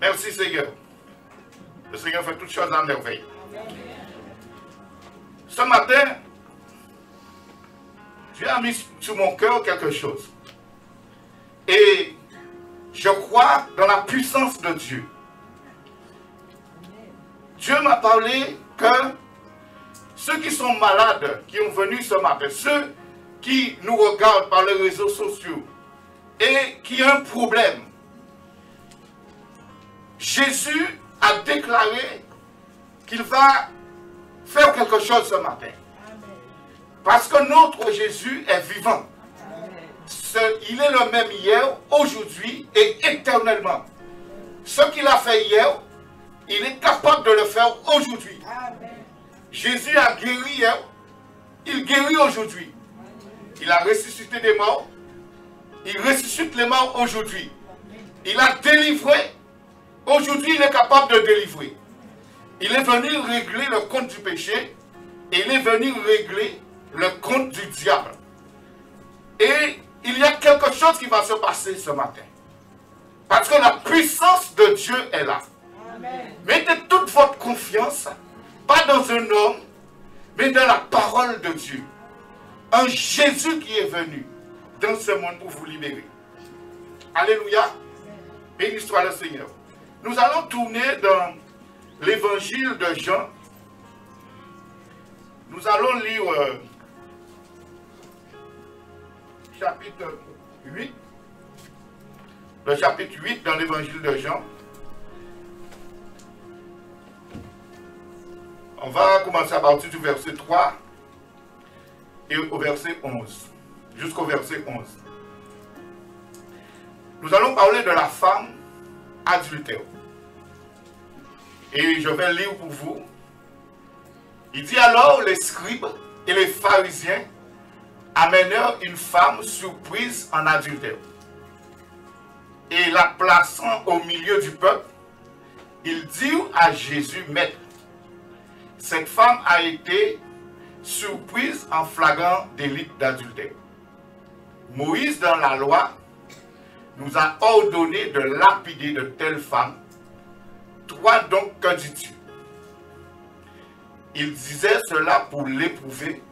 Merci Seigneur. Le Seigneur fait toutes choses à merveille. Ce matin, Dieu a mis sur mon cœur quelque chose. Et je crois dans la puissance de Dieu. Dieu m'a parlé que ceux qui sont malades, qui ont venu ce matin, ceux qui nous regardent par les réseaux sociaux et qui ont un problème, Jésus a déclaré qu'il va faire quelque chose ce matin. Parce que notre Jésus est vivant. Il est le même hier, aujourd'hui et éternellement. Ce qu'il a fait hier, il est capable de le faire aujourd'hui. Jésus a guéri hier, il guérit aujourd'hui. Il a ressuscité des morts, il ressuscite les morts aujourd'hui. Il a délivré, aujourd'hui il est capable de délivrer. Il est venu régler le compte du péché et il est venu régler le compte du diable. Et il y a quelque chose qui va se passer ce matin. Parce que la puissance de Dieu est là. Amen. Mettez toute votre confiance, pas dans un homme, mais dans la parole de Dieu. Un Jésus qui est venu dans ce monde pour vous libérer. Alléluia. Béni soit le Seigneur. Nous allons tourner dans l'évangile de Jean. Nous allons lire chapitre 8. Le chapitre 8 dans l'évangile de Jean. On va commencer à partir du verset 3 et au verset 11. Jusqu'au verset 11. Nous allons parler de la femme adultère. Et je vais lire pour vous. Il dit alors, les scribes et les pharisiens amenèrent une femme surprise en adultère. Et la plaçant au milieu du peuple, ils dirent à Jésus, Maître, cette femme a été surprise en flagrant délit d'adultère. Moïse, dans la loi, nous a ordonné de lapider de telles femmes. Toi donc, que dis-tu? Il disait cela pour l'éprouver,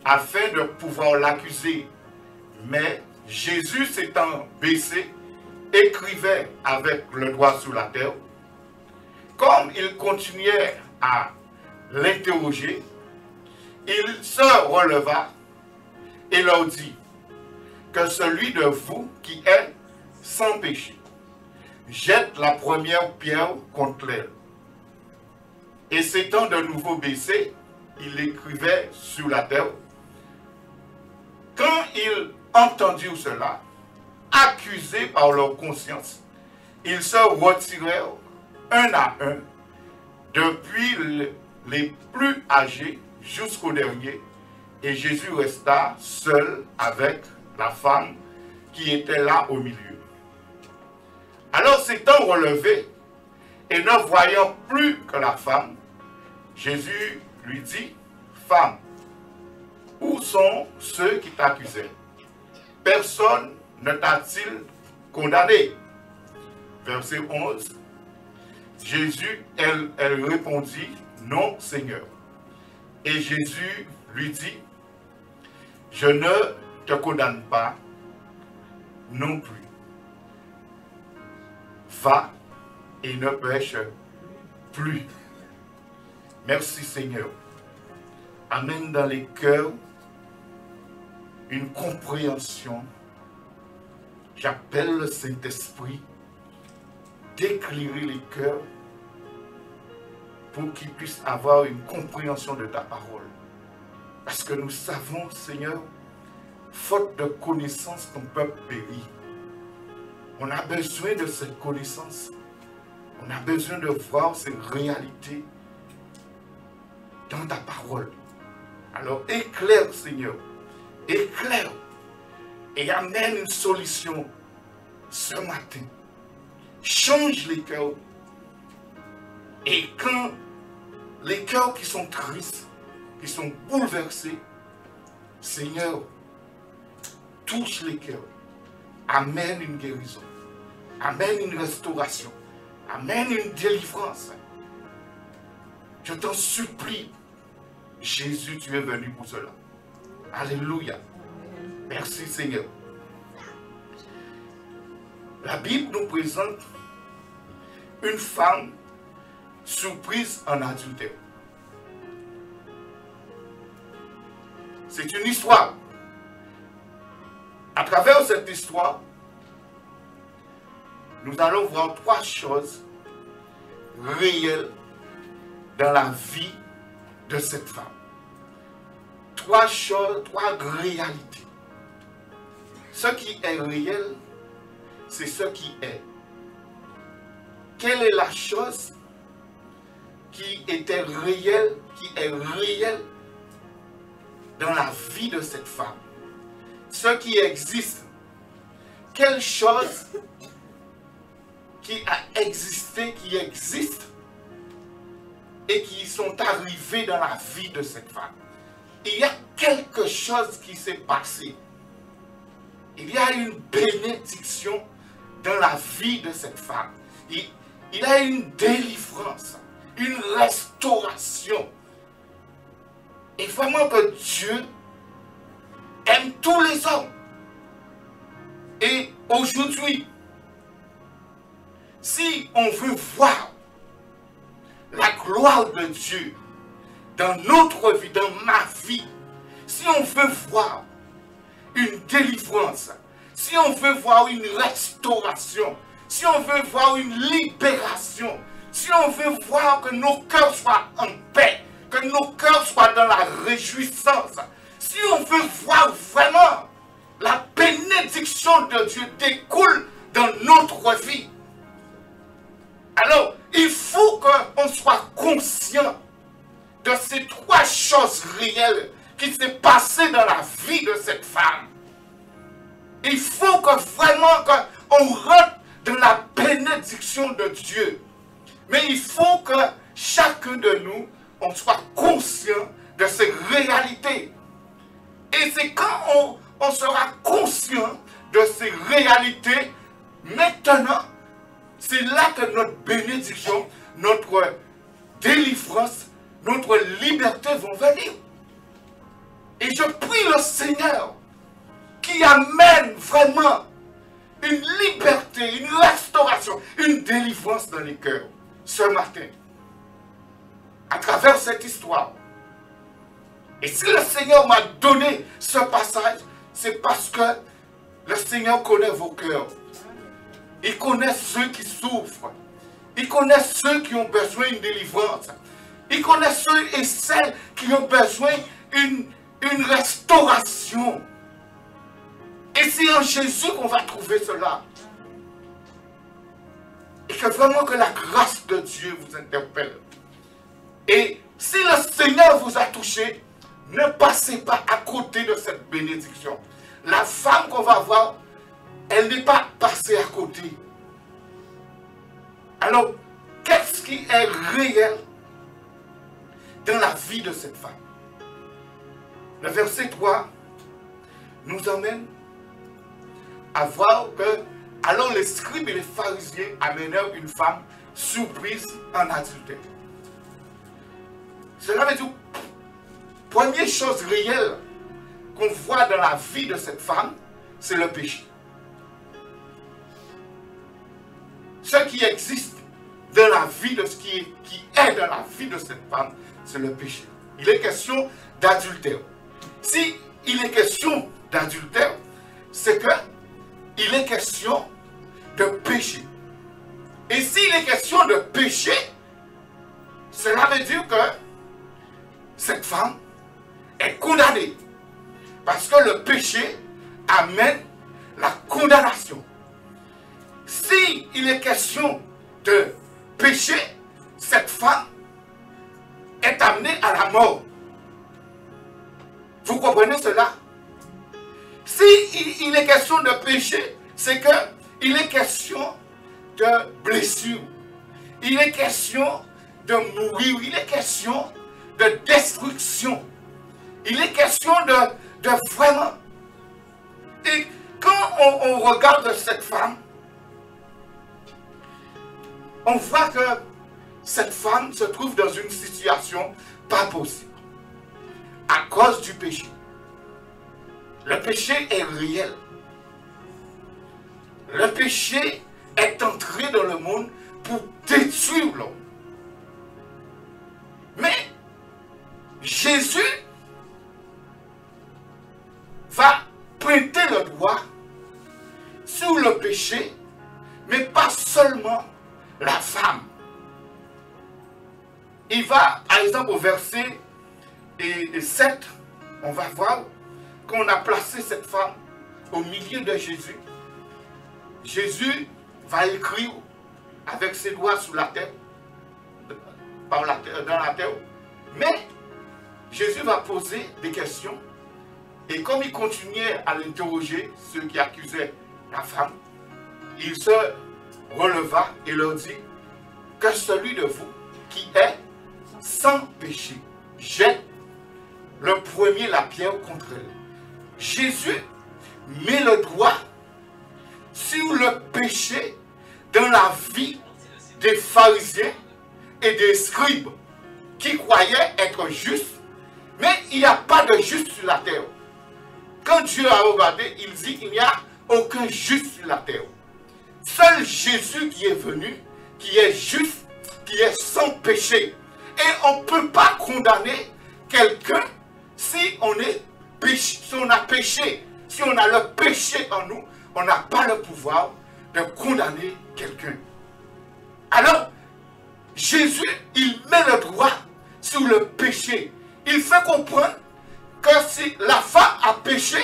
afin de pouvoir l'accuser. Mais Jésus s'étant baissé, écrivait avec le doigt sur la terre. Comme il continuait à l'interroger, il se releva et leur dit que celui de vous qui est sans péché jette la première pierre contre elle. Et s'étant de nouveau baissé, il écrivait sur la terre. Quand ils entendirent cela, accusés par leur conscience, ils se retirèrent un à un, depuis les plus âgés jusqu'au dernier, et Jésus resta seul avec la femme qui était là au milieu. Alors s'étant relevé, et ne voyant plus que la femme, Jésus lui dit, femme, où sont ceux qui t'accusaient? Personne ne t'a-t-il condamné? Verset 11. Jésus, elle répondit, non, Seigneur. Et Jésus lui dit, je ne te condamne pas non plus. Va et ne pêche plus. Merci Seigneur. Amène dans les cœurs une compréhension. J'appelle le Saint-Esprit d'éclairer les cœurs pour qu'ils puissent avoir une compréhension de ta parole. Parce que nous savons, Seigneur, faute de connaissance, ton peuple périt. On a besoin de cette connaissance. On a besoin de voir ces réalités dans ta parole. Alors éclaire, Seigneur, éclaire et amène une solution ce matin. Change les cœurs. Et quand les cœurs qui sont tristes, qui sont bouleversés, Seigneur, touche les cœurs. Amène une guérison. Amène une restauration. amène une délivrance. Je t'en supplie, Jésus, tu es venu pour cela. Alléluia. Merci Seigneur. La Bible nous présente une femme surprise en adultère. C'est une histoire. À travers cette histoire, nous allons voir trois choses réelles dans la vie de cette femme. Trois choses, trois réalités. Ce qui est réel, c'est ce qui est. Quelle est la chose qui était réelle, qui est réelle dans la vie de cette femme? Ce qui existe. Quelle chose qui a existé, qui existe et qui sont arrivées dans la vie de cette femme? Il y a quelque chose qui s'est passé. Il y a une bénédiction dans la vie de cette femme. Il y a une délivrance, une restauration. Et vraiment que Dieu aime tous les hommes. Et aujourd'hui, si on veut voir la gloire de Dieu dans notre vie, dans ma vie, si on veut voir une délivrance, si on veut voir une restauration, si on veut voir une libération, si on veut voir que nos cœurs soient en paix, que nos cœurs soient dans la réjouissance, si on veut voir vraiment la bénédiction de Dieu découle dans notre vie, alors il faut qu'on soit conscient de ces trois choses réelles qui s'est passé dans la vie de cette femme. Il faut que vraiment qu'on rentre dans la bénédiction de Dieu. Mais il faut que chacun de nous, on soit conscient de ces réalités. Et c'est quand on sera conscient de ces réalités, maintenant, c'est là que notre bénédiction, notre délivrance, notre liberté vont venir. Et je prie le Seigneur qui amène vraiment une liberté, une restauration, une délivrance dans les cœurs ce matin. À travers cette histoire. Et si le Seigneur m'a donné ce passage, c'est parce que le Seigneur connaît vos cœurs. Il connaît ceux qui souffrent. Il connaît ceux qui ont besoin d'une délivrance. Il connaît ceux et celles qui ont besoin d'une restauration. Et c'est en Jésus qu'on va trouver cela. Et que vraiment que la grâce de Dieu vous interpelle. Et si le Seigneur vous a touché, ne passez pas à côté de cette bénédiction. La femme qu'on va voir, elle n'est pas passée à côté. Alors, qu'est-ce qui est réel dans la vie de cette femme? Le verset 3 nous emmène à voir que, alors les scribes et les pharisiens amenèrent une femme surprise en adultère. Cela veut dire, première chose réelle qu'on voit dans la vie de cette femme, c'est le péché. Ce qui existe dans la vie de ce qui est dans la vie de cette femme, c'est le péché. Il est question d'adultère. Si il est question d'adultère, c'est que il est question de péché. Et s'il est question de péché, cela veut dire que cette femme est condamnée. Parce que le péché amène la condamnation. Si il est question de péché, cette femme est amenée à la mort. Vous comprenez cela? Si il est question de péché, c'est qu'il est question de blessure. Il est question de mourir. Il est question de destruction. Il est question de vraiment. Et quand on regarde cette femme, on voit que cette femme se trouve dans une situation pas possible à cause du péché. Le péché est réel. Le péché est entré dans le monde pour détruire l'homme. Mais Jésus va pointer le doigt sur le péché, mais pas seulement la femme. Il va, par exemple, au verset 7, on va voir qu'on a placé cette femme au milieu de Jésus. Jésus va écrire avec ses doigts sous la terre, dans la terre, mais Jésus va poser des questions. Et comme il continuait à l'interroger, ceux qui accusaient la femme, il se releva et leur dit que celui de vous qui est sans péché jette le premier la pierre contre elle. Jésus met le doigt sur le péché dans la vie des pharisiens et des scribes qui croyaient être justes, mais il n'y a pas de juste sur la terre. Quand Dieu a regardé, il dit qu'il n'y a aucun juste sur la terre. Seul Jésus qui est venu, qui est juste, qui est sans péché. Et on ne peut pas condamner quelqu'un si on a péché. Si on a le péché en nous, on n'a pas le pouvoir de condamner quelqu'un. Alors, Jésus, il met le doigt sur le péché. Il fait comprendre que si la femme a péché,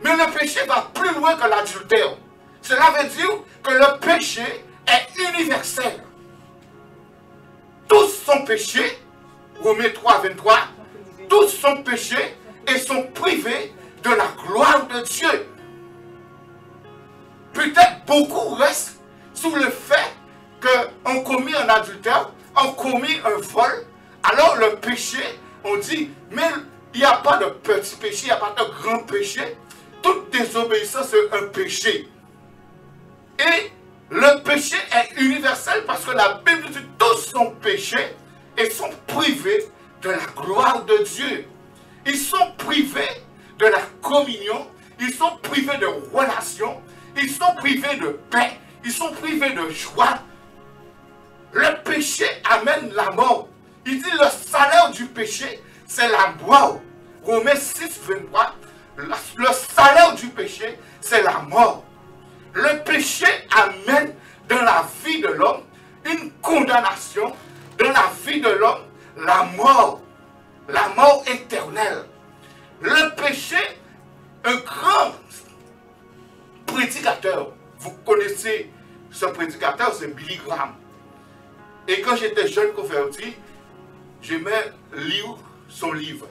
mais le péché va plus loin que l'adultère. Cela veut dire que le péché est universel. Tous sont péchés, Romains 3, 23, tous sont péchés et sont privés de la gloire de Dieu. Peut-être beaucoup restent sous le fait qu'on commis un adultère, on commis un vol, alors le péché, on dit, mais il n'y a pas de petit péché, il n'y a pas de grand péché. Toute désobéissance est un péché. Et le péché est universel parce que la Bible dit tous sont péchés et sont privés de la gloire de Dieu. Ils sont privés de la communion, ils sont privés de relations, ils sont privés de paix, ils sont privés de joie. Le péché amène la mort. Il dit le salaire du péché, c'est la mort. Romains 6, 23, le salaire du péché, c'est la mort. Le péché amène dans la vie de l'homme une condamnation, dans la vie de l'homme, la mort éternelle. Le péché, un grand prédicateur, vous connaissez ce prédicateur, c'est Billy Graham. Et quand j'étais jeune converti, j'aimais lire son livre.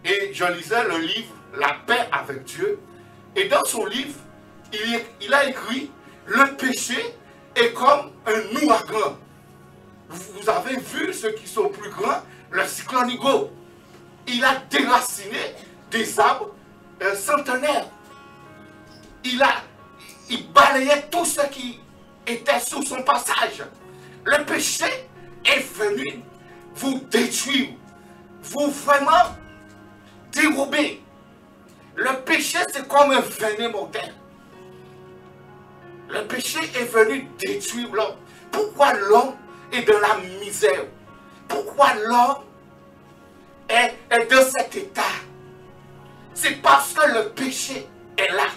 Et je lisais le livre La paix avec Dieu. Et dans son livre, il a écrit « Le péché est comme un ouragan ». Vous avez vu ceux qui sont plus grands, le cyclone Hugo. Il a déraciné des arbres centenaires. Il balayait tout ce qui était sous son passage. Le péché est venu vous détruire, vous vraiment dérober. Le péché, c'est comme un venin mortel. Le péché est venu détruire l'homme. Pourquoi l'homme est dans la misère? Pourquoi l'homme est dans cet état? C'est parce que le péché est là.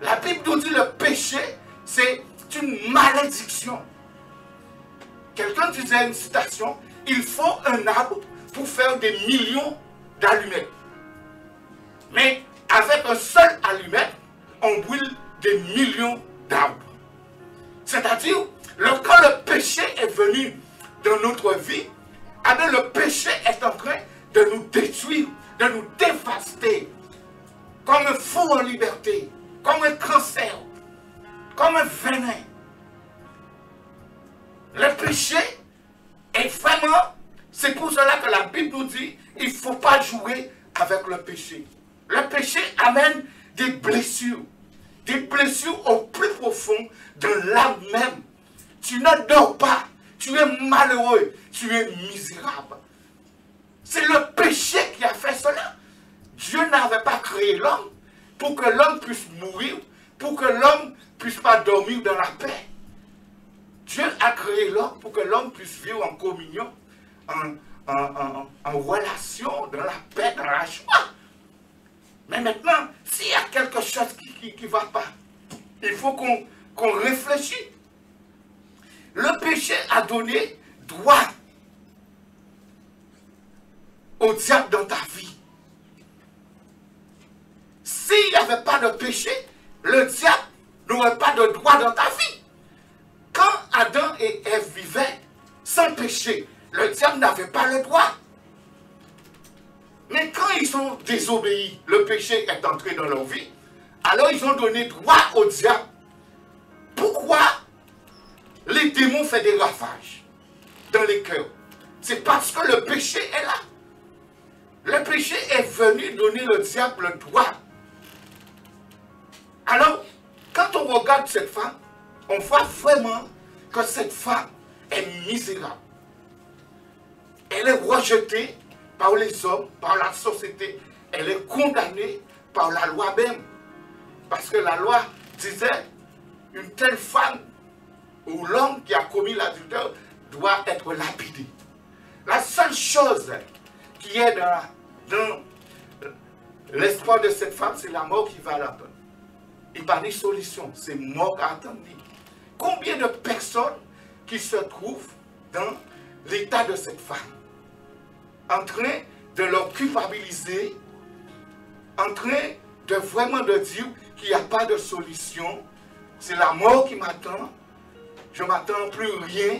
La Bible nous dit que le péché, c'est une malédiction. Quelqu'un disait une citation, il faut un arbre pour faire des millions d'allumettes. Mais avec un seul allumette, on brûle des millions d'arbres. C'est-à-dire, quand le péché est venu dans notre vie, alors le péché est en train de nous détruire, de nous dévaster, comme un fou en liberté, comme un cancer, comme un venin. Le péché est vraiment, c'est pour cela que la Bible nous dit, il ne faut pas jouer avec le péché. Le péché amène des blessures au plus profond de l'âme même. tu ne dors pas, tu es malheureux, tu es misérable. C'est le péché qui a fait cela. Dieu n'avait pas créé l'homme pour que l'homme puisse mourir, pour que l'homme ne puisse pas dormir dans la paix. Dieu a créé l'homme pour que l'homme puisse vivre en communion, en relation, dans la paix, dans la joie. Mais maintenant, s'il y a quelque chose qui ne va pas, il faut qu'on réfléchisse. Le péché a donné droit au diable dans ta vie. S'il n'y avait pas de péché, le diable n'aurait pas de droit dans ta vie. Quand Adam et Ève vivaient sans péché, le diable n'avait pas le droit. Mais quand ils ont désobéi, le péché est entré dans leur vie, alors ils ont donné droit au diable. Pourquoi les démons font des ravages dans les cœurs? C'est parce que le péché est là. Le péché est venu donner le diable le droit. Alors, quand on regarde cette femme, on voit vraiment que cette femme est misérable. Elle est rejetée par les hommes, par la société. Elle est condamnée par la loi même. Parce que la loi disait, une telle femme ou l'homme qui a commis l'adultère doit être lapidé. La seule chose qui est dans l'espoir de cette femme, c'est la mort qui va là-bas. Il n'y a pas de solution, c'est mort à attendre. Combien de personnes qui se trouvent dans l'état de cette femme, en train de leur culpabiliser, en train de vraiment de dire qu'il n'y a pas de solution, c'est la mort qui m'attend, je ne m'attends plus rien.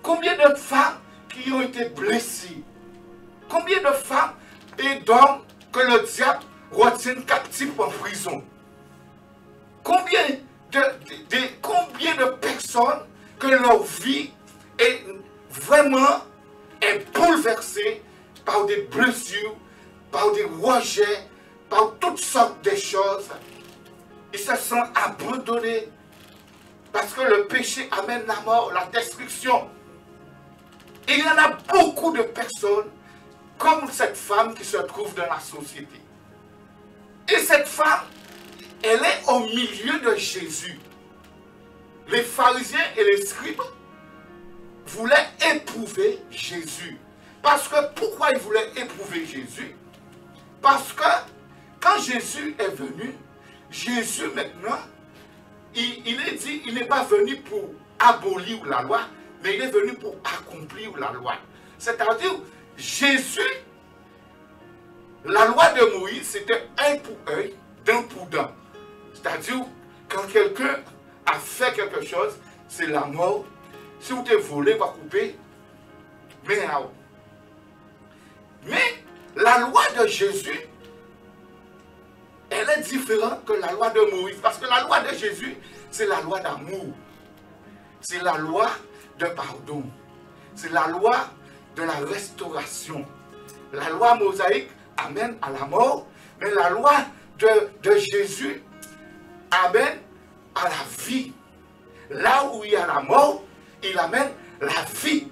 Combien de femmes qui ont été blessées, combien de femmes et d'hommes que le diable retient captifs en prison, combien de personnes que leur vie est vraiment bouleversée par des blessures, par des rejets, par toutes sortes de choses. Ils se sont abandonnés parce que le péché amène la mort, la destruction. Et il y en a beaucoup de personnes comme cette femme qui se trouve dans la société. Et cette femme, elle est au milieu de Jésus. Les pharisiens et les scribes voulaient éprouver Jésus. Parce que, pourquoi ils voulaient éprouver Jésus? Parce que, quand Jésus est venu, Jésus maintenant, il est dit, il n'est pas venu pour abolir la loi, mais il est venu pour accomplir la loi. C'est-à-dire, Jésus, la loi de Moïse, c'était œil pour œil, dent pour dent. C'est-à-dire, quand quelqu'un a fait quelque chose, c'est la mort. Si vous te volez, va couper. Mais la loi de Jésus, elle est différente que la loi de Moïse. Parce que la loi de Jésus, c'est la loi d'amour. C'est la loi de pardon. C'est la loi de la restauration. La loi mosaïque amène à la mort, mais la loi de Jésus amène à la vie. Là où il y a la mort, il amène la vie.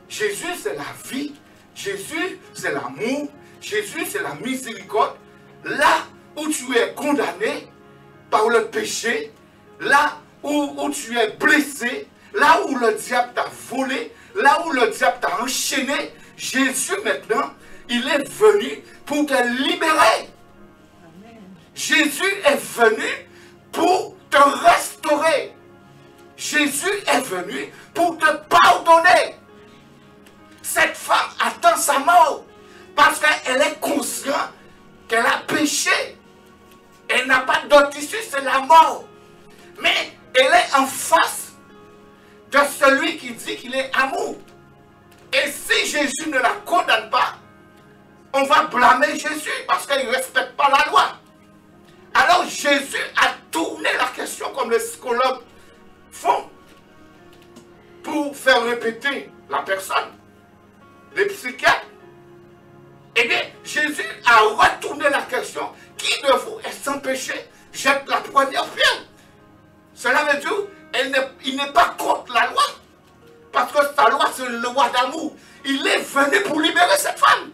Jésus, c'est la vie. Jésus, c'est l'amour. Jésus, c'est la miséricorde. Là où tu es condamné par le péché, là où tu es blessé, là où le diable t'a volé, là où le diable t'a enchaîné, Jésus maintenant, il est venu pour te libérer. Amen. Jésus est venu pour te restaurer. Jésus est venu pour te pardonner. Cette femme attend sa mort parce qu'elle est consciente qu'elle a péché. Elle n'a pas d'autre issue, c'est la mort. Mais elle est en face de celui qui dit qu'il est amour. Et si Jésus ne la condamne pas, on va blâmer Jésus parce qu'il ne respecte pas la loi. Alors Jésus a tourné la question comme les psychologues font pour faire répéter la personne, les psychiatres. Eh bien, Jésus a retourné la question. Qui de vous est sans péché? Jette la première pierre. Cela veut dire, il n'est pas contre la loi. Parce que sa loi, c'est une loi d'amour. Il est venu pour libérer cette femme.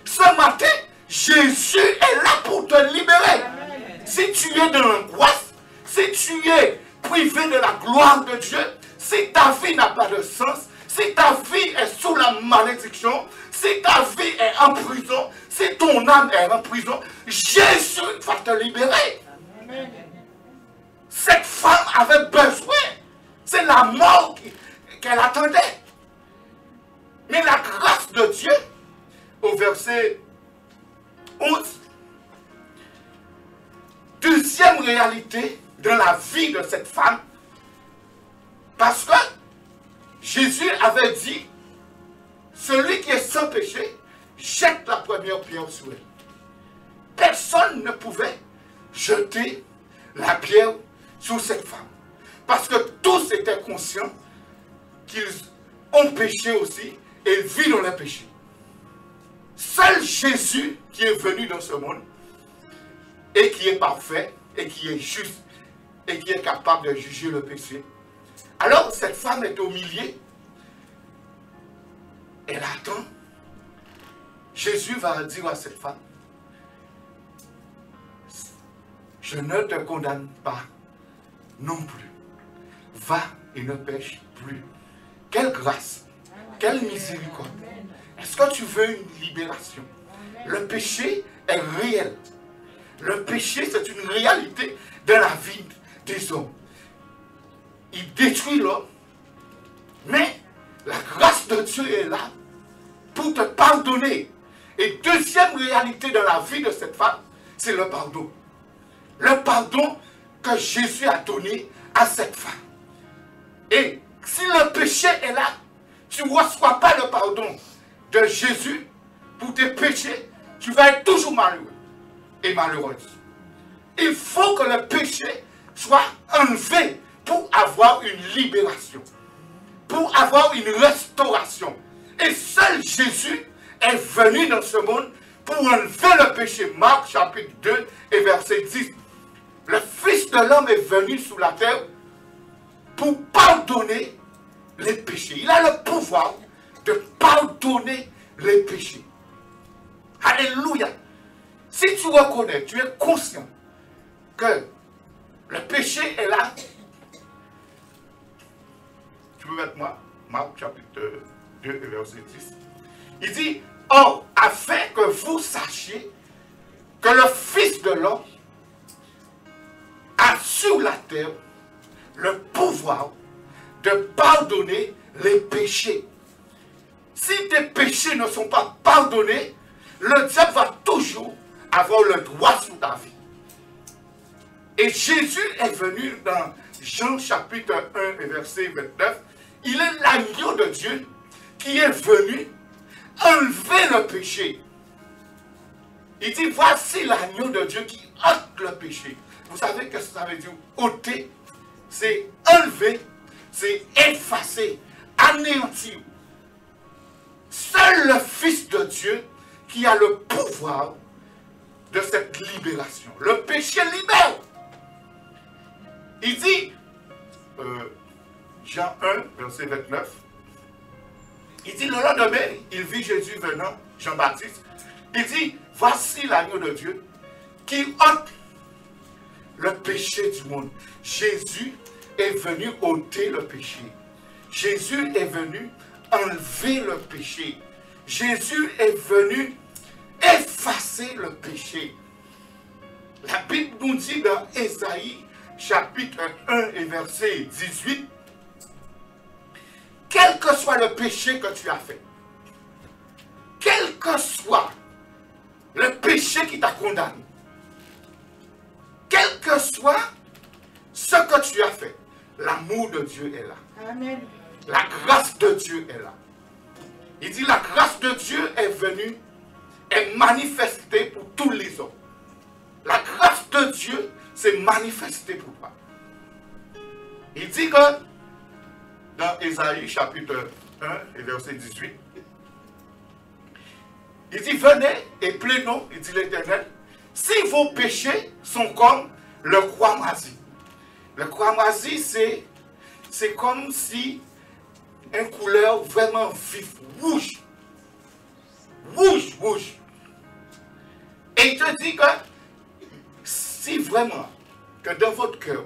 Ce matin, Jésus est là pour te libérer. Amen. Si tu es dans l'angoisse, si tu es privé de la gloire de Dieu, si ta vie n'a pas de sens, si ta vie est sous la malédiction, si ta vie est en prison, si ton âme est en prison, Jésus va te libérer. Amen. Cette femme avait besoin. C'est la mort qu'elle attendait. Mais la grâce de Dieu, au verset 11, deuxième réalité dans la vie de cette femme, parce que Jésus avait dit, celui qui est sans péché, jette la première pierre sur elle. Personne ne pouvait jeter la pierre sur cette femme. Parce que tous étaient conscients qu'ils ont péché aussi et vivent dans le péché. Seul Jésus qui est venu dans ce monde et qui est parfait et qui est juste et qui est capable de juger le péché. Alors cette femme est au milieu. Elle attend. Jésus va dire à cette femme, je ne te condamne pas non plus. Va et ne pêche plus. Quelle grâce, quelle miséricorde. Est-ce que tu veux une libération? Le péché est réel. Le péché, c'est une réalité de la vie des hommes. Il détruit l'homme, mais la grâce de Dieu est là pour te pardonner. Et deuxième réalité de la vie de cette femme, c'est le pardon. Le pardon que Jésus a donné à cette femme. Et si le péché est là, tu ne reçois pas le pardon de Jésus pour tes péchés, tu vas être toujours malheureux et malheureuse. Il faut que le péché soit enlevé pour avoir une libération, pour avoir une restauration. Et seul Jésus est venu dans ce monde pour enlever le péché. Marc chapitre 2 et verset 10. Le Fils de l'homme est venu sur la terre pour pardonner les péchés. Il a le pouvoir de pardonner les péchés. Alléluia. Si tu reconnais, tu es conscient que le péché est là. Tu peux mettre moi, Marc chapitre 2 et verset 10. Il dit, or, afin que vous sachiez que le Fils de l'homme a sur la terre le pouvoir de pardonner les péchés. Si tes péchés ne sont pas pardonnés, le diable va toujours avoir le droit sur ta vie. Et Jésus est venu dans Jean chapitre 1 et verset 29. Il est l'agneau de Dieu qui est venu enlever le péché. Il dit, voici l'agneau de Dieu qui ôte le péché. Vous savez ce que ça veut dire? Ôter, c'est enlever, c'est effacer, anéantir. Seul le Fils de Dieu qui a le pouvoir de cette libération. Le péché libère. Il dit, Jean 1, verset 29, il dit, le lendemain, il vit Jésus venant, Jean-Baptiste, il dit, voici l'agneau de Dieu qui ôte le péché du monde. Jésus est venu ôter le péché. Jésus est venu enlever le péché. Jésus est venu effacer le péché. La Bible nous dit dans Ésaïe, chapitre 1 et verset 18, quel que soit le péché que tu as fait, quel que soit le péché qui t'a condamné, quel que soit ce que tu as fait, l'amour de Dieu est là. Amen. La grâce de Dieu est là. Il dit la grâce de Dieu est venue, est manifestée pour tous les hommes. La grâce de Dieu s'est manifestée pour toi. Il dit que dans Ésaïe chapitre 1 et verset 18, il dit venez et plaignons, il dit l'Éternel, si vos péchés sont comme le cramoisi. Le cramoisi, c'est c'est comme si une couleur vraiment vive, rouge. Rouge, rouge. Et il te dit que si vraiment que dans votre cœur,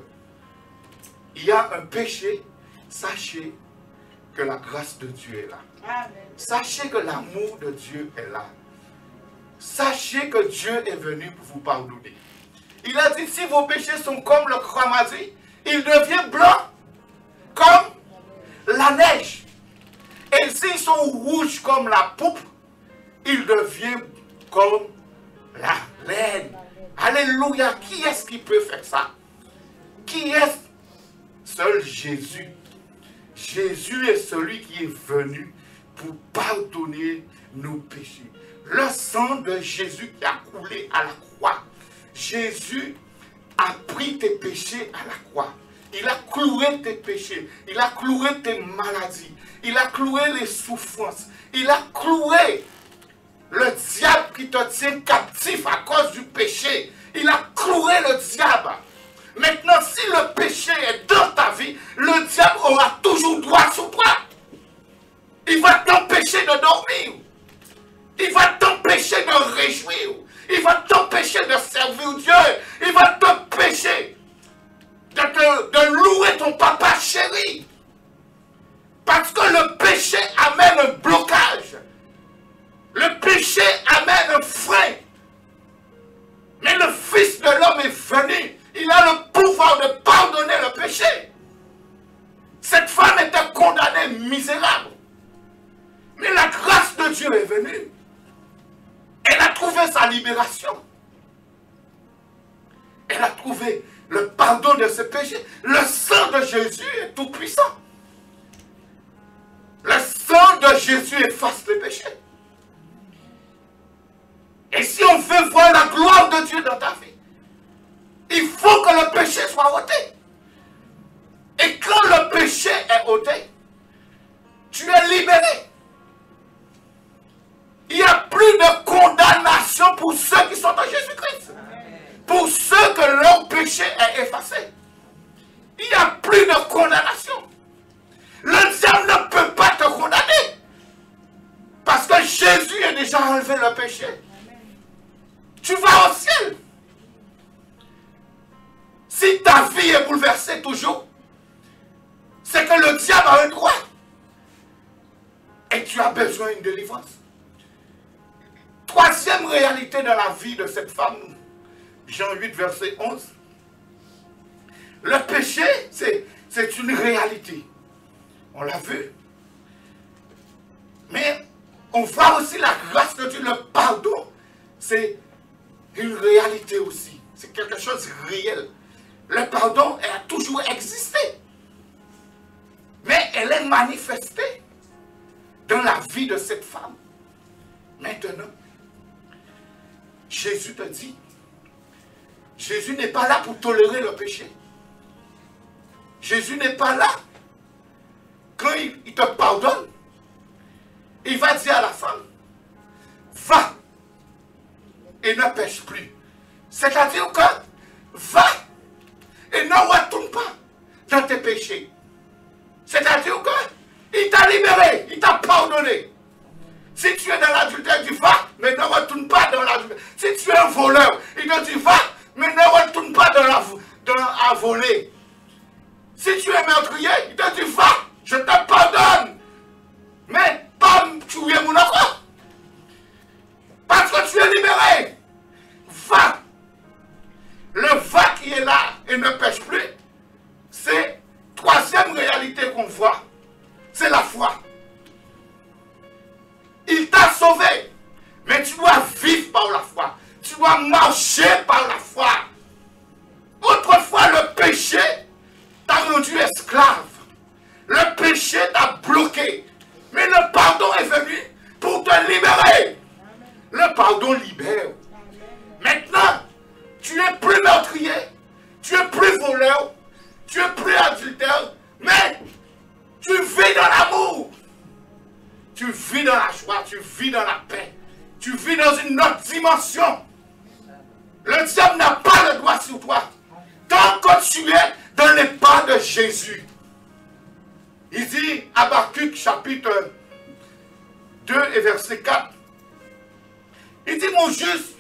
il y a un péché, sachez que la grâce de Dieu est là. Amen. Sachez que l'amour de Dieu est là. Sachez que Dieu est venu pour vous pardonner. Il a dit, si vos péchés sont comme le cramoisi, il devient blanc comme la neige. Et s'ils sont rouges comme la poupe, il devient comme la laine. Alléluia. Qui est-ce qui peut faire ça? Qui est-ce? Seul Jésus. Jésus est celui qui est venu pour pardonner nos péchés. Le sang de Jésus qui a coulé à la croix. Jésus a pris tes péchés à la croix. Il a cloué tes péchés. Il a cloué tes maladies. Il a cloué les souffrances. Il a cloué le diable qui te tient captif à cause du péché. Il a cloué le diable. Maintenant, si le péché est dans ta vie, le diable aura toujours droit sur toi. Il va t'empêcher de dormir. Il va t'empêcher de réjouir. Il va t'empêcher de servir Dieu. Il va t'empêcher de louer ton papa chéri. Parce que le péché amène un blocage. Le péché amène un frein. Mais le Fils de l'homme est venu. Il a le pouvoir de pardonner le péché. Cette femme était condamnée misérable. Mais la grâce de Dieu est venue. Elle a trouvé sa libération. Elle a trouvé le pardon de ses péchés. Le sang de Jésus est tout puissant. Le sang de Jésus efface les péchés. Et si on veut voir la gloire de Dieu dans ta vie, il faut que le péché soit ôté. Et quand le péché est ôté, tu es libéré. Il n'y a plus de condamnation pour ceux qui sont en Jésus-Christ. Pour ceux que leur péché est effacé. Il n'y a plus de condamnation. Le diable ne peut pas te condamner. Parce que Jésus a déjà enlevé le péché. Tu vas au ciel. Si ta vie est bouleversée toujours, c'est que le diable a un droit. Et tu as besoin d'une délivrance. Troisième réalité dans la vie de cette femme, Jean 8, verset 11. Le péché, c'est une réalité. On l'a vu. Mais on voit aussi la grâce de Dieu, le pardon, c'est une réalité aussi. C'est quelque chose de réel. Le pardon a toujours existé. Mais elle est manifestée dans la vie de cette femme. Maintenant, Jésus te dit, Jésus n'est pas là pour tolérer le péché. Jésus n'est pas là. Quand il te pardonne, il va dire à la femme, va et ne pêche plus. C'est-à-dire que va et ne retourne pas dans tes péchés. C'est-à-dire qu'il t'a libéré, il t'a pardonné. Si tu es dans l'adultère, tu vas, mais ne retourne pas dans l'adultère. Si tu es un voleur, il te dit va, mais ne retourne pas à voler. Si tu es meurtrier, il te dit va, je te pardonne. Mais pas tuer mon enfant. Parce que tu es libéré. Va. Le va qui est là et ne pêche plus, c'est troisième réalité qu'on voit. C'est la foi. Il t'a sauvé. Mais tu dois vivre par la foi. Tu dois marcher par la foi. Autrefois, le péché t'a rendu esclave. Le péché t'a bloqué. Mais le pardon est venu pour te libérer. Le pardon libère. Maintenant, tu es plus meurtrier, tu es plus voleur, tu es plus adultère, mais tu vis dans l'amour. Tu vis dans la joie, tu vis dans la paix. Tu vis dans une autre dimension. Le diable n'a pas le droit sur toi. Tant que tu es dans les pas de Jésus. Habakkuk chapitre 2 et verset 4. Il dit, mon juste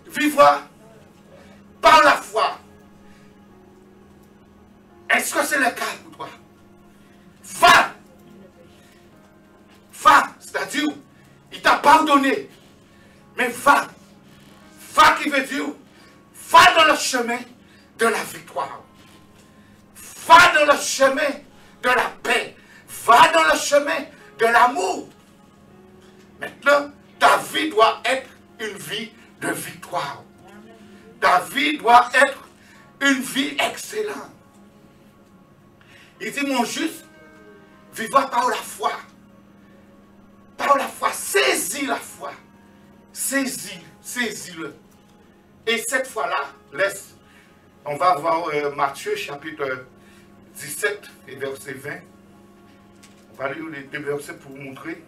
vivra par la foi. Est-ce que c'est le cas pour toi? Va! Va! C'est-à-dire, il t'a pardonné. Mais va! Va qui veut dire, va dans le chemin de la victoire. Va dans le chemin de la paix. Va dans le chemin de l'amour. Maintenant, ta vie doit être une vie de victoire. Ta vie doit être une vie excellente. Il dit, mon juste vivra par la foi. Par la foi. Saisis la foi. Saisis-le. Et cette fois-là, on va voir Matthieu chapitre 17 et verset 20. On va lire les deux versets pour vous montrer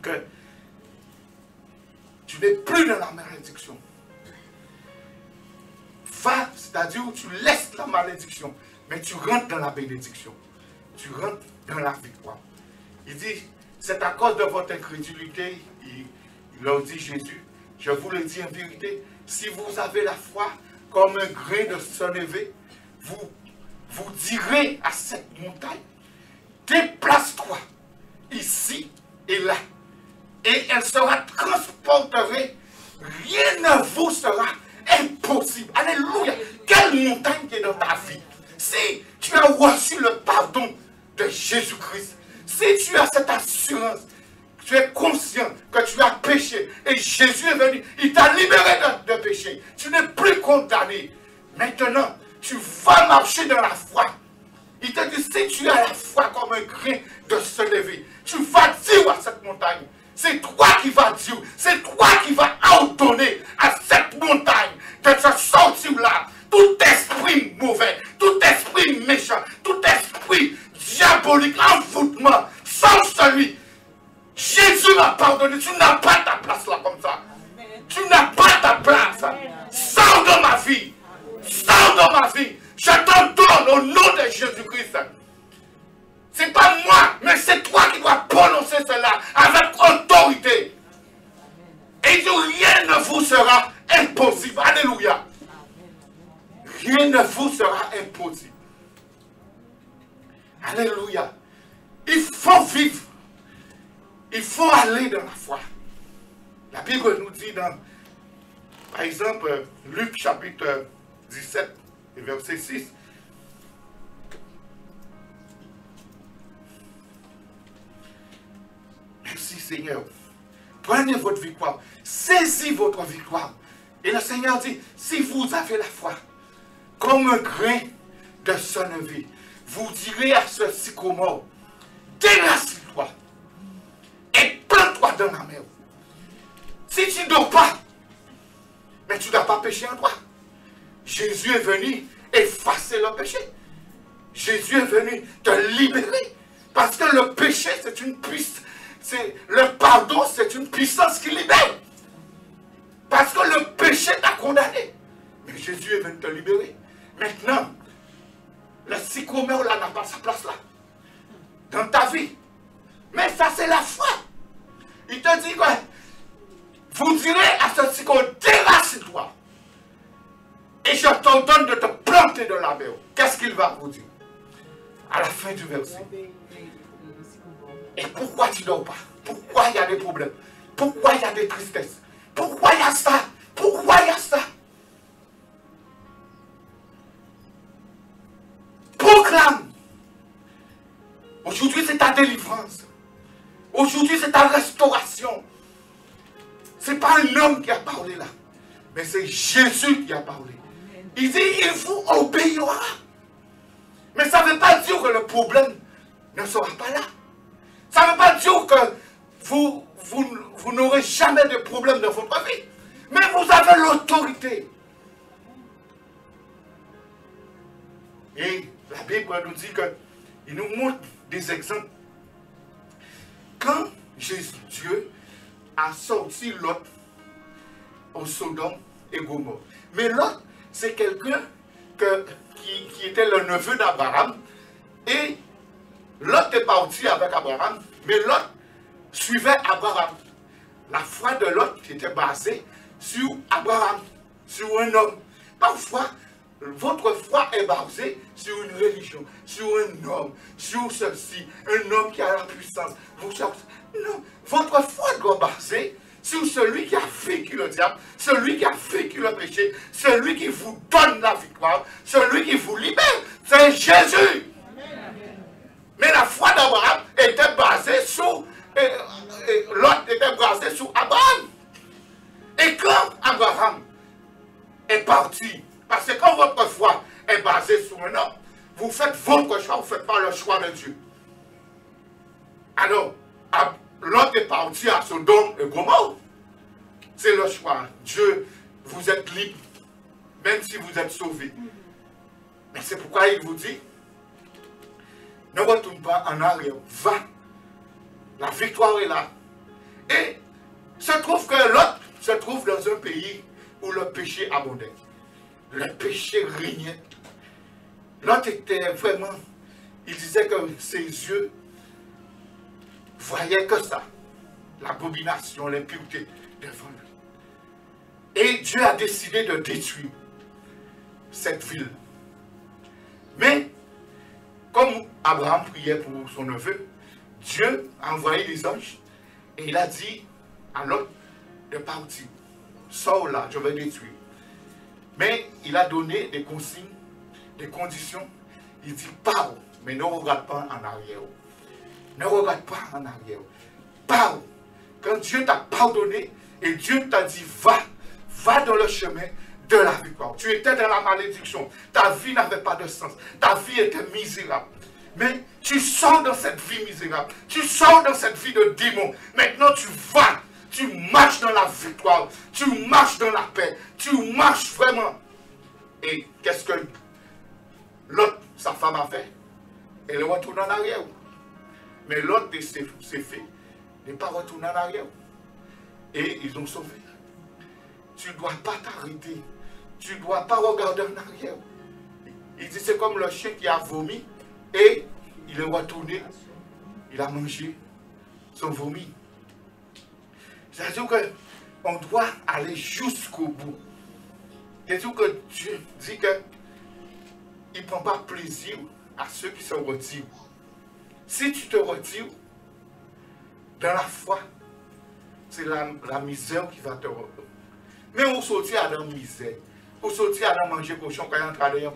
que tu n'es plus dans la malédiction. Va, c'est-à-dire tu laisses la malédiction, mais tu rentres dans la bénédiction. Tu rentres dans la victoire. Il dit, c'est à cause de votre incrédulité, il leur dit Jésus, je vous le dis en vérité, si vous avez la foi comme un grain de sénévé, vous direz à cette montagne, déplace-toi ici et là, et elle sera transportée, rien ne vous sera impossible. Alléluia. Quelle montagne qui est dans ta vie? Si tu as reçu le pardon de Jésus-Christ, si tu as cette assurance, tu es conscient que tu as péché et Jésus est venu, il t'a libéré de péché. Tu n'es plus condamné. Maintenant, tu vas marcher dans la foi. Il te dit, si tu as la foi comme un grain de sénévé, tu vas dire à cette montagne, c'est toi qui vas dire, c'est toi qui vas ordonner à cette montagne de se sortir là. Tout esprit mauvais, tout esprit méchant, tout esprit diabolique, envoûtement, sorcellerie. Jésus m'a pardonné, tu n'as pas ta place là comme ça. Tu n'as pas ta place. Sors de ma vie. Sors de ma vie. Je t'ordonne au nom de Jésus-Christ. C'est pas moi, mais c'est toi qui dois prononcer cela avec autorité. Et il dit, rien ne vous sera impossible. Alléluia. Rien ne vous sera impossible. Alléluia. Il faut vivre. Il faut aller dans la foi. La Bible nous dit dans, par exemple, Luc chapitre 17 et verset 6. Merci Seigneur. Prenez votre victoire. Saisis votre victoire. Et le Seigneur dit, si vous avez la foi, comme un grain de sénévé, vous direz à ce sycomore, déracine-toi et plante-toi dans la mer. Si tu ne dors pas, mais tu ne dois pas pécher en toi. Jésus est venu effacer le péché. Jésus est venu te libérer. Parce que le péché, c'est une puissance. Le pardon, c'est une puissance qui libère. Parce que le péché t'a condamné. Mais Jésus est venu te libérer. Maintenant, le sycomore là n'a pas sa place là. Dans ta vie. Mais ça, c'est la foi. Il te dit quoi? Vous direz à ce sycomore, déracine-toi. Et je t'ordonne de te planter de la mer. Qu'est-ce qu'il va vous dire? À la fin du verset. Et pourquoi tu ne dors pas? Pourquoi il y a des problèmes? Pourquoi il y a des tristesses? Pourquoi il y a ça? Pourquoi il y a ça? Proclame. Aujourd'hui, c'est ta délivrance. Aujourd'hui, c'est ta restauration. Ce n'est pas un homme qui a parlé là. Mais c'est Jésus qui a parlé. Il dit, il vous obéira. Mais ça ne veut pas dire que le problème ne sera pas là. Ça ne veut pas dire que vous n'aurez jamais de problème dans votre vie. Mais vous avez l'autorité. Et la Bible nous dit qu'il nous montre des exemples. Quand Dieu a sorti Lot au Sodome et Gomorrhe. Mais Lot, c'est quelqu'un qui était le neveu d'Abraham. Et Lot est parti avec Abraham, mais Lot suivait Abraham. La foi de Lot était basée sur Abraham, sur un homme. Parfois, votre foi est basée sur une religion, sur un homme, sur ceci, un homme qui a la puissance. Non, votre foi doit baser sur celui qui a vécu le diable, celui qui a vécu le péché, celui qui vous donne la victoire, celui qui vous libère. C'est Jésus. Mais la foi d'Abraham était basée sur... Lot était basé sur Abraham. Et quand Abraham est parti, parce que quand votre foi est basée sur un homme, vous faites votre choix, vous ne faites pas le choix de Dieu. Alors, Lot est parti à Sodome et Gomorrhe. C'est le choix. Dieu, vous êtes libre, même si vous êtes sauvé. Mais c'est pourquoi il vous dit, ne retourne pas en arrière, va. La victoire est là. Et se trouve que Lot se trouve dans un pays où le péché abondait. Le péché régnait. Lot était vraiment, il disait que ses yeux voyaient que ça. L'abomination, l'impureté devant lui. Et Dieu a décidé de détruire cette ville. Mais, comme Abraham priait pour son neveu, Dieu a envoyé des anges et il a dit à Lot de partir. Sors là, je vais détruire. Mais il a donné des consignes, des conditions. Il dit, pars, mais ne regarde pas en arrière. Ne regarde pas en arrière. Pars. Quand Dieu t'a pardonné et Dieu t'a dit, va dans le chemin de la victoire. Tu étais dans la malédiction. Ta vie n'avait pas de sens. Ta vie était misérable. Mais tu sors dans cette vie misérable. Tu sors dans cette vie de démon. Maintenant tu vas. Tu marches dans la victoire. Tu marches dans la paix. Tu marches vraiment. Et qu'est-ce que l'autre, sa femme a fait? Elle retourne en arrière. Mais l'autre de ses filles n'est pas retourné en arrière. Et ils ont sauvé. Tu ne dois pas t'arrêter. Tu ne dois pas regarder en arrière. Il dit c'est comme le chien qui a vomi. Et il est retourné, il a mangé son vomi. C'est-à-dire qu'on doit aller jusqu'au bout. C'est-à-dire que Dieu dit qu'il ne prend pas plaisir à ceux qui se retirent. Si tu te retires dans la foi, c'est la misère qui va te reprendre. Mais on sortit à la misère. On sortit à la manger cochon quand il entre à l'air.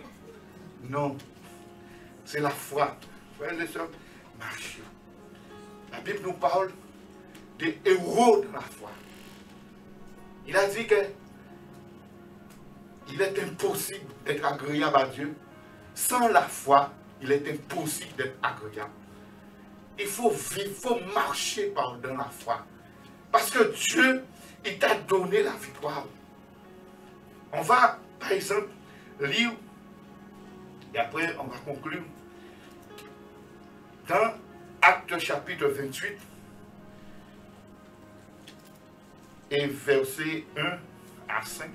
Non. C'est la foi. Frères et sœurs, marchez. La Bible nous parle des héros de la foi. Il a dit que il est impossible d'être agréable à Dieu. Sans la foi, il est impossible d'être agréable. Il faut vivre, il faut marcher dans la foi. Parce que Dieu, il t'a donné la victoire. On va, par exemple, lire, et après on va conclure, dans Actes chapitre 28, et versets 1 à 5.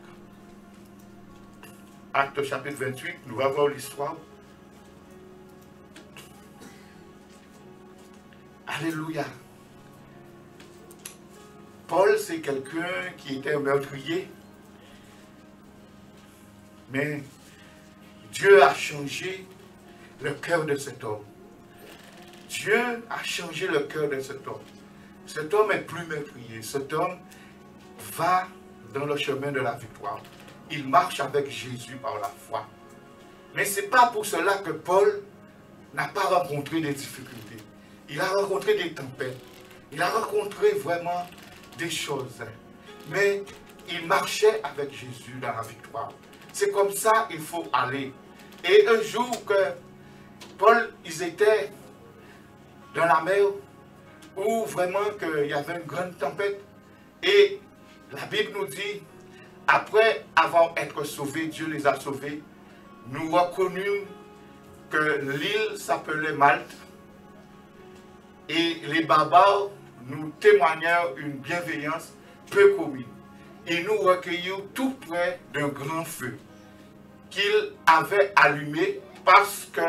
Actes chapitre 28, nous allons voir l'histoire. Alléluia. Paul, c'est quelqu'un qui était un meurtrier. Mais Dieu a changé le cœur de cet homme. Dieu a changé le cœur de cet homme. Cet homme est plus meurtrier. Cet homme va dans le chemin de la victoire. Il marche avec Jésus par la foi. Mais ce n'est pas pour cela que Paul n'a pas rencontré des difficultés. Il a rencontré des tempêtes. Il a rencontré vraiment des choses. Mais il marchait avec Jésus dans la victoire. C'est comme ça qu'il faut aller. Et un jour que Paul, ils étaient dans la mer, où vraiment qu'il y avait une grande tempête. Et la Bible nous dit, après avoir été sauvés, Dieu les a sauvés, nous reconnûmes que l'île s'appelait Malte. Et les barbares nous témoignèrent une bienveillance peu commune. Ils nous recueillirent tout près d'un grand feu qu'ils avaient allumé parce que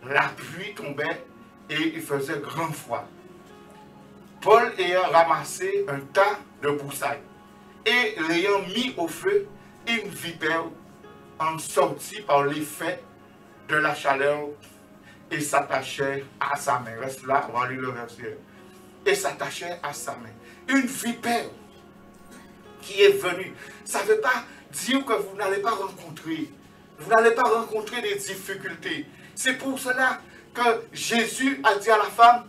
la pluie tombait et il faisait grand froid. Paul ayant ramassé un tas de broussailles et l'ayant mis au feu, une vipère en sortit par l'effet de la chaleur et s'attachait à sa main. Reste là, on va lire le verset. Et s'attachait à sa main. Une vipère qui est venue. Ça ne veut pas dire que vous n'allez pas rencontrer. Vous n'allez pas rencontrer des difficultés. C'est pour cela que Jésus a dit à la femme,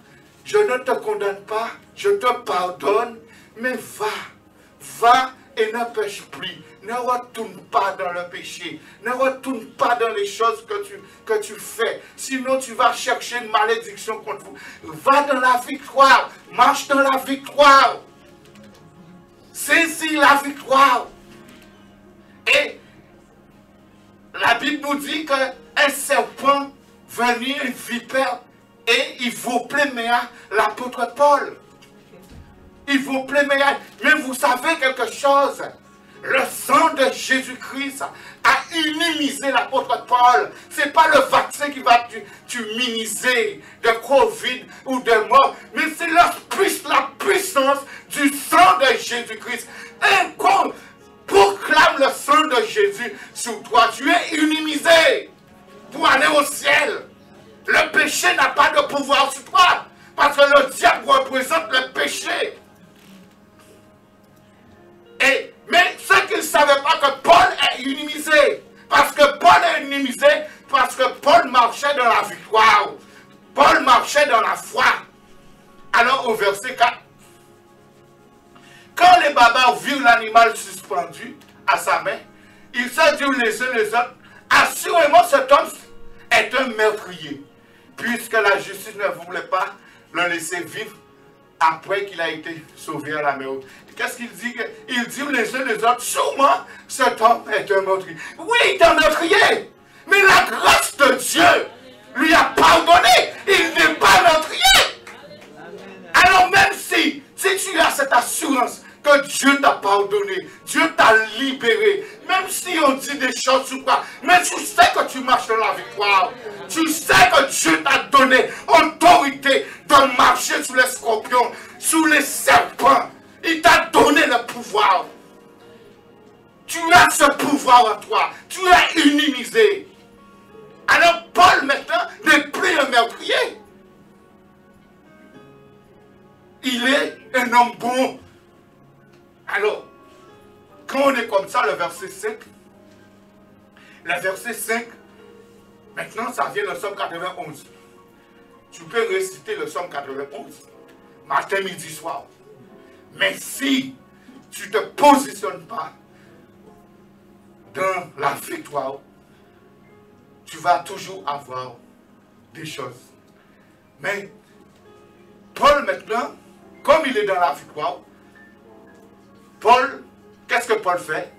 je ne te condamne pas, je te pardonne, mais va et ne pêche plus. Ne retourne pas dans le péché. Ne retourne pas dans les choses que tu fais. Sinon, tu vas chercher une malédiction contre vous. Va dans la victoire. Marche dans la victoire. Saisis la victoire. Et la Bible nous dit qu'un serpent venait, une vipère, et il vous plaît, l'apôtre Paul. Il vous plaît, mais vous savez quelque chose? Le sang de Jésus-Christ a immunisé l'apôtre Paul. Ce n'est pas le vaccin qui va t'immuniser de Covid ou de mort, mais c'est la puissance du sang de Jésus-Christ. Proclame le sang de Jésus sur toi. Tu es immunisé pour aller au ciel. Le péché n'a pas de pouvoir sur toi, parce que le diable représente le péché. Mais ceux qui ne savaient pas que Paul est immunisé, parce que Paul est immunisé, parce que Paul marchait dans la victoire, Paul marchait dans la foi. Alors au verset 4, quand les barbares virent l'animal suspendu à sa main, ils se dirent les uns les autres, assurément cet homme est un meurtrier, puisque la justice ne voulait pas le laisser vivre après qu'il a été sauvé à la mer. Qu'est-ce qu'il dit? Il dit les uns les autres, sûrement cet homme est un meurtrier. Oui, il est un meurtrier, mais la grâce de Dieu lui a pardonné. Il n'est pas meurtrier. Alors même si tu as cette assurance que Dieu t'a pardonné, Dieu t'a libéré, même si on dit des choses sur toi, mais tu sais que tu marches dans la victoire. Tu sais que Dieu t'a donné autorité de marcher sous les scorpions, sous les serpents. Il t'a donné le pouvoir. Tu as ce pouvoir en toi. Tu es immunisé. Alors Paul maintenant n'est plus un meurtrier. Il est un homme bon. Alors, quand on est comme ça, le verset 5, maintenant ça vient le psaume 91. Tu peux réciter le psaume 91, matin, midi, soir. Mais si tu ne te positionnes pas dans la victoire, tu vas toujours avoir des choses. Mais Paul maintenant, comme il est dans la victoire, Paul, qu'est-ce que Paul fait?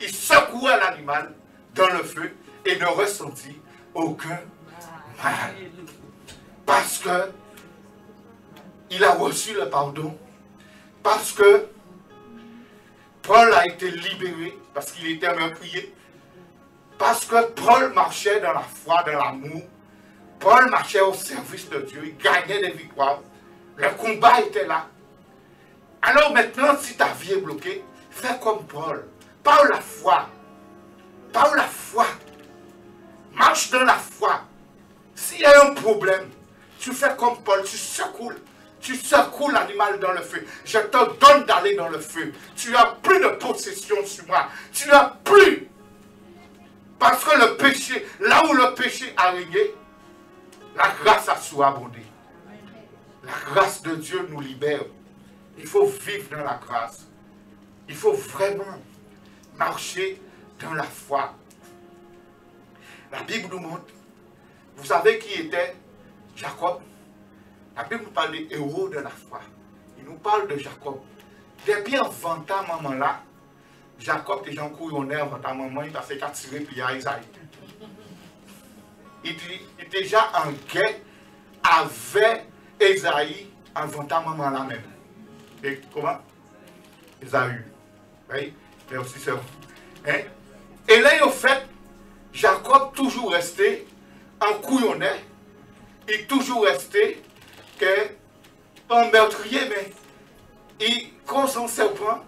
Il secoua l'animal dans le feu et ne ressentit aucun mal. Parce que il a reçu le pardon. Parce que Paul a été libéré, parce qu'il était un meurtrier. Parce que Paul marchait dans la foi, dans l'amour. Paul marchait au service de Dieu. Il gagnait des victoires. Le combat était là. Alors maintenant, si ta vie est bloquée, fais comme Paul. Par la foi. Par la foi. Marche dans la foi. S'il y a un problème, tu fais comme Paul, tu secoues l'animal dans le feu. Je te donne d'aller dans le feu. Tu n'as plus de possession sur moi. Tu n'as plus. Parce que le péché, là où le péché a régné, la grâce a surabondé. La grâce de Dieu nous libère. Il faut vivre dans la grâce. Il faut vraiment marcher dans la foi. La Bible nous montre. Vous savez qui était Jacob? La Bible nous parle des héros de la foi. Il nous parle de Jacob. Depuis avant ta maman là, Jacob était en couillonnaire avant ta maman, il a fait qu'à tirer puis à Isaïe. Il était déjà en guerre avec Isaïe avant ta maman là même. Et comment? Isaïe. Oui, mais aussi c'est hein? Et là, en fait, Jacob toujours resté en couillonnaire. il est toujours resté un meurtrier, mais il, comme son serpent,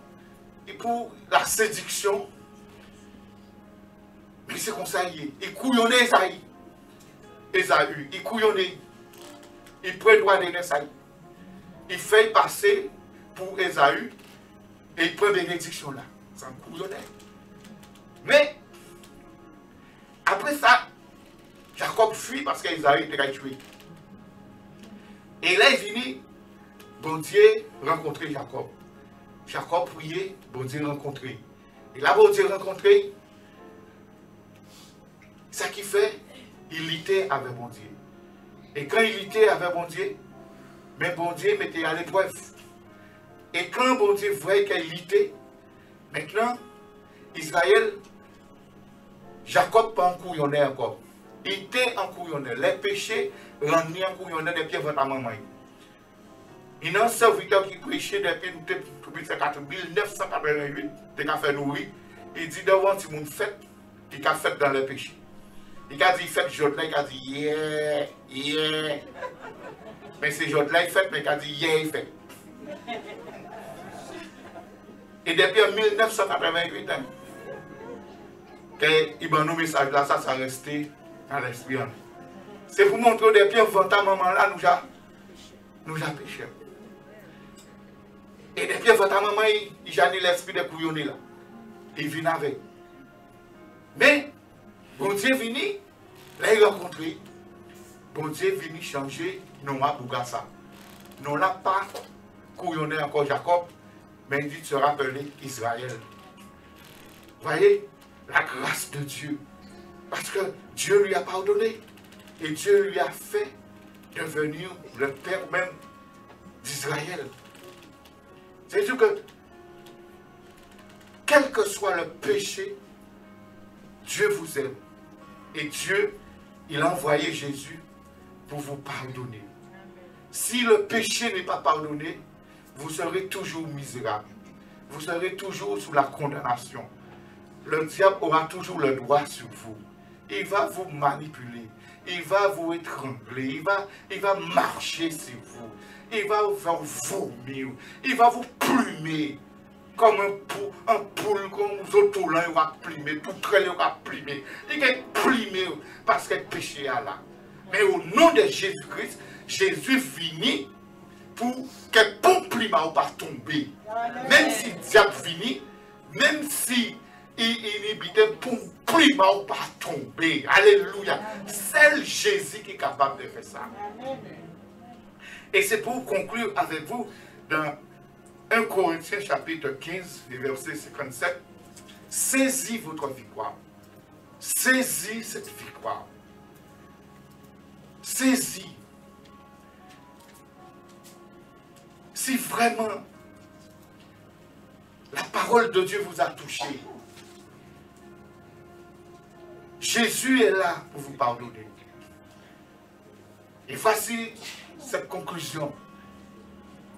et pour la séduction, mais c'est comme ça, il couillonnait Esaü, il couillonnait, il prend le droit de Esaü, il fait passer pour Esaü, et il prend bénédiction là, c'est un couillonnait. Mais, après ça, Jacob fuit parce qu'Esaü était tué. Et là, il finit, bon Dieu rencontrer Jacob. Jacob priait, bon Dieu rencontrer. Et là, bon Dieu rencontrer, ça qui fait, il luttait avec bon Dieu. Et quand il luttait avec bon Dieu, mais bon Dieu mettait à l'épreuve. Et quand bon Dieu voyait qu'il luttait, maintenant, Israël, Jacob pas en couillonné encore. Il était en couillonné. Les péchés rendent en couillonné depuis votre maman. Il y a un serviteur qui prêchait depuis 1988, il a fait nourrir. Il dit devant si mon fête, il a fait dans le péché. Il a dit fête Jodelin, il a dit yeah, yeah. Mais c'est Jodelin il fait, mais il a dit yeah, il fait. Et depuis 1988, il m'a nos messages là, ça a resté dans l'esprit. C'est pour montrer depuis 20 ans, maman là, nous avons péché. Et depuis 20 ans, maman, il a l'esprit de couillonner là. Il vient avec. Mais, bon Dieu est venu, là il a rencontré. Bon Dieu est venu changer Noma Bougassa. Nous n'a pas couillonné encore Jacob, mais il dit de se rappeler Israël. Vous voyez, la grâce de Dieu. Parce que Dieu lui a pardonné. Et Dieu lui a fait devenir le père même d'Israël. C'est-à-dire que, quel que soit le péché, Dieu vous aime. Et Dieu, il a envoyé Jésus pour vous pardonner. Si le péché n'est pas pardonné, vous serez toujours misérable. Vous serez toujours sous la condamnation. Le diable aura toujours le droit sur vous. Il va vous manipuler. Il va vous étrangler. Il va marcher sur vous. Il va vous faire vomir. Il va vous plumer. Comme un poule, comme vous autres, il va plumer. Tout très il va plumer. Il va plumer parce que le péché est là. Mais au nom de Jésus-Christ, Jésus finit pour que bon climat ne pas tomber. Même si le diable finit, même si il inhibite pour climat ne pas tomber. Alléluia. C'est Jésus qui est capable de faire ça. Et c'est pour conclure avec vous dans 1 Corinthiens chapitre 15, verset 57. Saisis votre victoire. Saisis cette victoire. Saisis. Si vraiment la parole de Dieu vous a touché, Jésus est là pour vous pardonner. Et voici cette conclusion.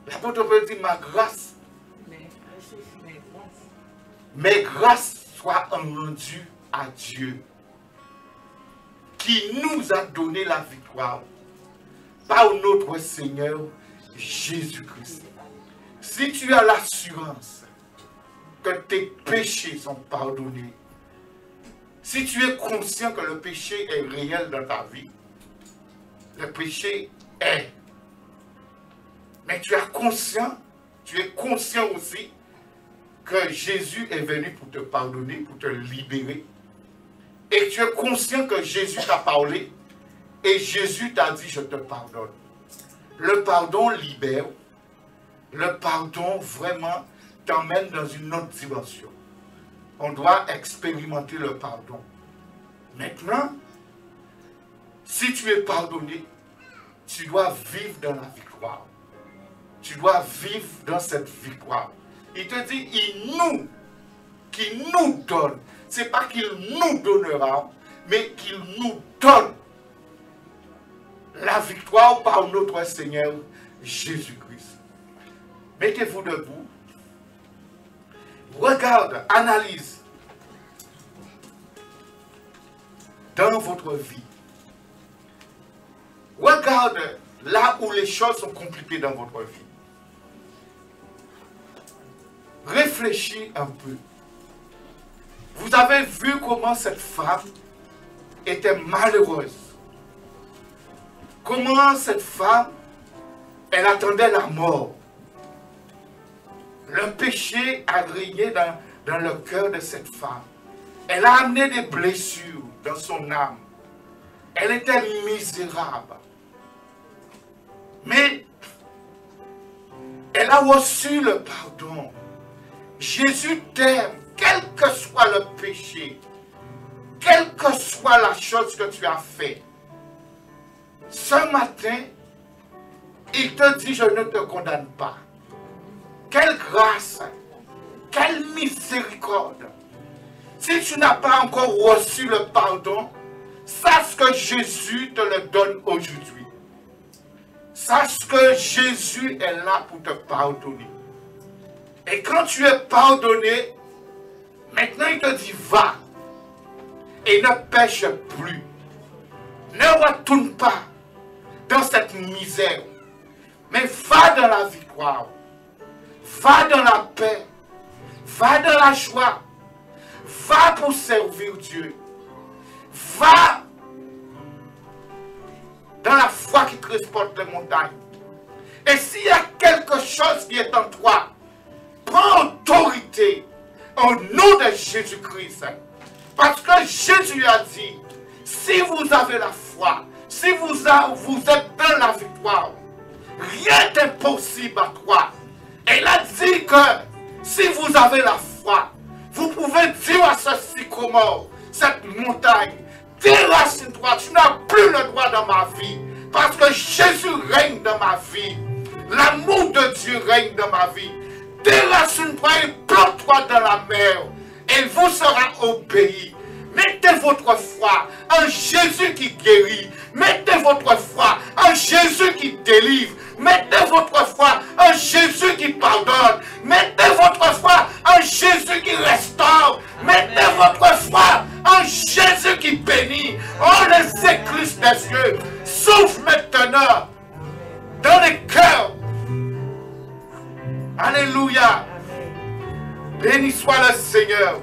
L'apôtre Paul dit, ma grâce, mes grâces soient rendues à Dieu, qui nous a donné la victoire par notre Seigneur Jésus-Christ. Si tu as l'assurance que tes péchés sont pardonnés, si tu es conscient que le péché est réel dans ta vie, le péché est. Mais tu es conscient aussi que Jésus est venu pour te pardonner, pour te libérer. Et tu es conscient que Jésus t'a parlé et Jésus t'a dit je te pardonne. Le pardon libère. Le pardon vraiment t'emmène dans une autre dimension. On doit expérimenter le pardon. Maintenant, si tu es pardonné, tu dois vivre dans la victoire. Tu dois vivre dans cette victoire. Il te dit, qu'il nous donne. Ce n'est pas qu'il nous donnera, mais qu'il nous donne la victoire par notre Seigneur Jésus-Christ. Mettez-vous debout. Regarde, analyse dans votre vie. Regarde là où les choses sont compliquées dans votre vie. Réfléchis un peu. Vous avez vu comment cette femme était malheureuse. Comment cette femme, elle attendait la mort. Le péché a grillé dans le cœur de cette femme. Elle a amené des blessures dans son âme. Elle était misérable. Mais elle a reçu le pardon. Jésus t'aime, quel que soit le péché, quelle que soit la chose que tu as fait. Ce matin, il te dit, je ne te condamne pas. Quelle grâce, quelle miséricorde. Si tu n'as pas encore reçu le pardon, sache que Jésus te le donne aujourd'hui. Sache que Jésus est là pour te pardonner. Et quand tu es pardonné, maintenant il te dit, va et ne pêche plus. Ne retourne pas dans cette misère, mais va dans la victoire. Va dans la paix. Va dans la joie. Va pour servir Dieu. Va dans la foi qui transporte les montagnes. Et s'il y a quelque chose qui est en toi, prends autorité au nom de Jésus-Christ. Parce que Jésus a dit, si vous avez la foi, si vous êtes dans la victoire, rien n'est impossible à toi. Et il a dit que si vous avez la foi, vous pouvez dire à ce sycomore, cette montagne, déracine-toi, tu n'as plus le droit dans ma vie. Parce que Jésus règne dans ma vie. L'amour de Dieu règne dans ma vie. Déracine-toi et plante-toi dans la mer. Et vous sera obéi. Mettez votre foi en Jésus qui guérit. Mettez votre foi en Jésus qui délivre. Mettez votre foi en Jésus qui pardonne. Mettez votre foi en Jésus qui restaure. Mettez votre foi en Jésus qui bénit. Oh, les écluses des cieux souffle maintenant dans les cœurs. Alléluia. Béni soit le Seigneur.